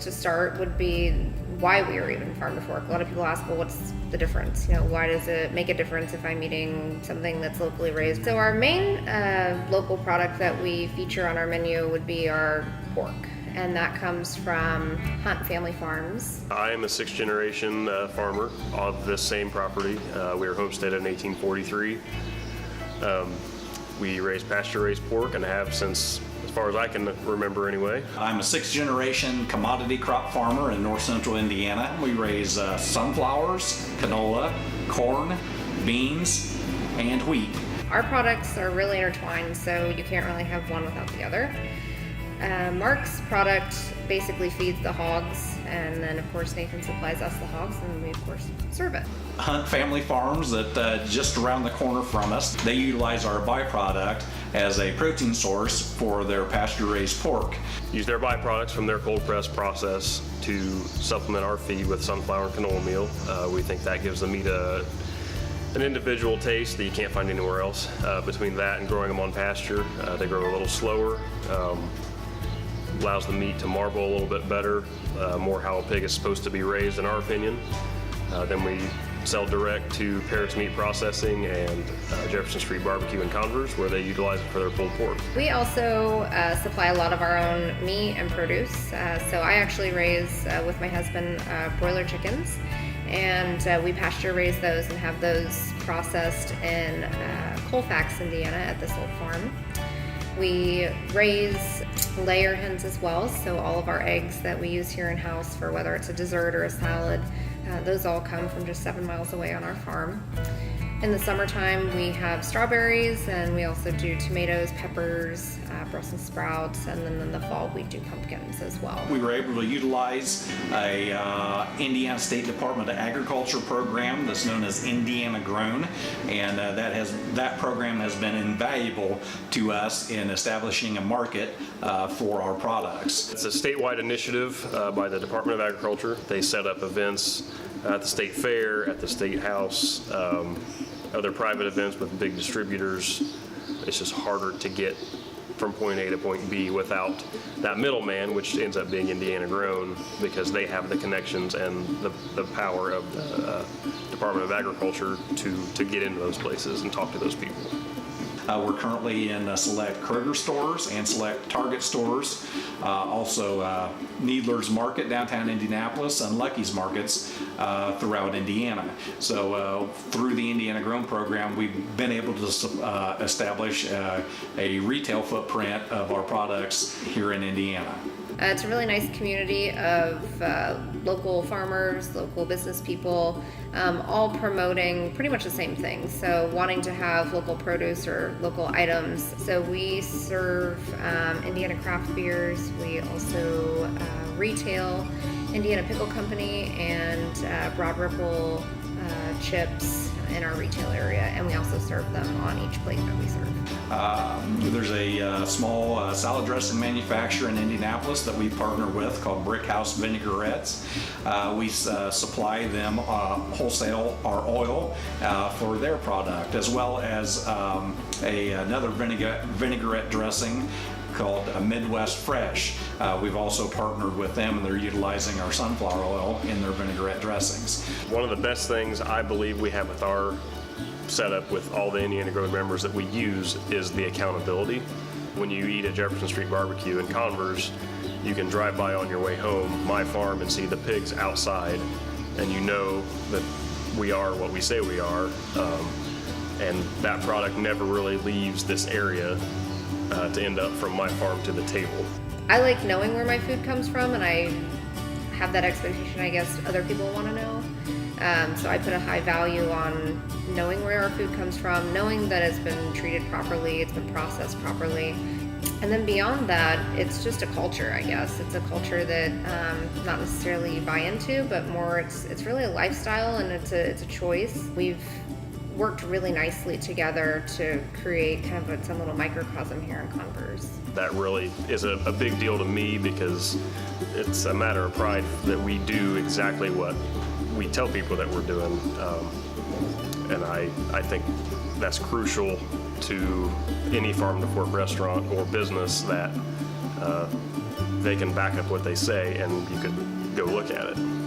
to start would be why we are even farm to fork. A lot of people ask, well, what's the difference? Why does it make a difference if I'm eating something that's locally raised? So our main local product that we feature on our menu would be our pork, and that comes from Hunt Family Farms. I am a sixth generation farmer of this same property. We were homesteaded in 1843. We raise pasture-raised pork and have since, as far as I can remember anyway. I'm a sixth generation commodity crop farmer in north central Indiana. We raise sunflowers, canola, corn, beans, and wheat. Our products are really intertwined, so you can't really have one without the other. Mark's product basically feeds the hogs, and then of course Nathan supplies us the hogs, and we of course serve it. Hunt Family Farms, that just around the corner from us, they utilize our byproduct as a protein source for their pasture-raised pork. Use their byproducts from their cold press process to supplement our feed with sunflower and canola meal. We think that gives the meat an individual taste that you can't find anywhere else. Between that and growing them on pasture, they grow a little slower. Allows the meat to marble a little bit better, more how a pig is supposed to be raised in our opinion. Then we sell direct to Parrott's Meat Processing and Jefferson Street Barbecue in Converse, where they utilize it for their pulled pork. We also supply a lot of our own meat and produce. So I actually raise, with my husband, broiler chickens, and we pasture raise those and have those processed in Colfax, Indiana at this old farm. We raise layer hens as well, so all of our eggs that we use here in-house for whether it's a dessert or a salad, those all come from just 7 miles away on our farm. In the summertime, we have strawberries, and we also do tomatoes, peppers, Brussels sprouts, and then in the fall we do pumpkins as well. We were able to utilize a Indiana State Department of Agriculture program that's known as Indiana Grown, and that program has been invaluable to us in establishing a market for our products. It's a statewide initiative by the Department of Agriculture. They set up events at the state fair, at the state house, other private events with big distributors. It's just harder to get from point A to point B without that middleman, which ends up being Indiana Grown, because they have the connections and the power of the Department of Agriculture to get into those places and talk to those people. We're currently in select Kroger stores and select Target stores, also Needler's Market downtown Indianapolis, and Lucky's Markets throughout Indiana. So through the Indiana Grown program, we've been able to establish a retail footprint of our products here in Indiana. It's a really nice community of local farmers, local business people, all promoting pretty much the same thing. So wanting to have local produce or local items. So we serve Indiana craft beers. We also retail Indiana Pickle Company and Broad Ripple chips in our retail area, and we also serve them on each plate that we serve. There's a small salad dressing manufacturer in Indianapolis that we partner with called Brickhouse Vinaigrettes. We supply them wholesale our oil for their product, as well as another vinaigrette dressing called Midwest Fresh. We've also partnered with them, and they're utilizing our sunflower oil in their vinaigrette dressings. One of the best things I believe we have with our setup with all the Indiana Grown members that we use is the accountability. When you eat at Jefferson Street Barbecue in Converse, you can drive by on your way home my farm and see the pigs outside, and you know that we are what we say we are, and that product never really leaves this area to end up from my farm to the table. I like knowing where my food comes from, and I have that expectation I guess other people want to know. So I put a high value on knowing where our food comes from, knowing that it's been treated properly, it's been processed properly. And then beyond that, it's just a culture, I guess. It's a culture that not necessarily you buy into, but more it's really a lifestyle, and it's a choice. We've worked really nicely together to create kind of its own little microcosm here in Converse. That really is a big deal to me, because it's a matter of pride that we do exactly what we tell people that we're doing, and I think that's crucial to any farm to fork restaurant or business, that they can back up what they say, and you could go look at it.